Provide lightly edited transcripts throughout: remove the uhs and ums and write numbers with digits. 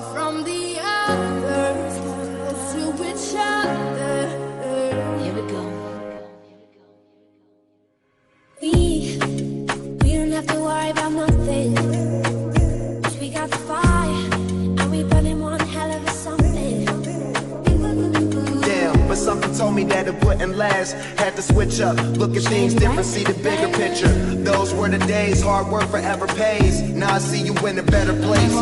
far from the others, close to each other. Here we go. We don't have to worry about nothing, 'cause we got the fire, and we burning one hell of a something. Damn, but something told me that it wouldn't last. Had to switch up, look at things different, see the bigger picture. Those were the days, hard work forever pays. Now I see you in a better place.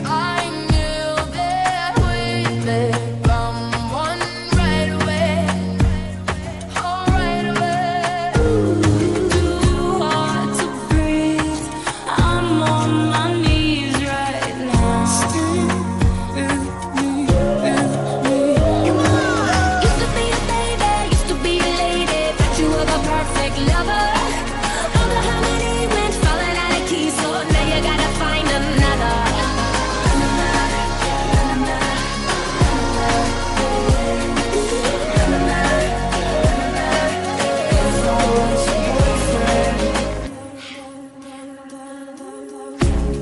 I knew that we'd become one right away. Oh, right away. Too hard to breathe. I'm on my knees right now. Used to be a baby, used to be a lady, thought you were the perfect lover. All the harmony went falling out of key, so now you gotta find another.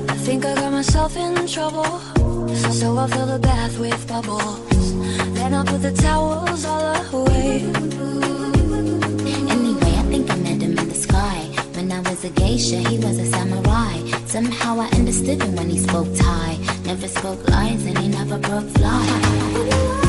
I think I got myself in trouble, so I fill the bath with bubbles. Then I put the towels all away. Anyway, I think I met him in the sky. When I was a geisha, he was a samurai. Somehow I understood him when he spoke Thai. Never spoke lies and he never broke flies.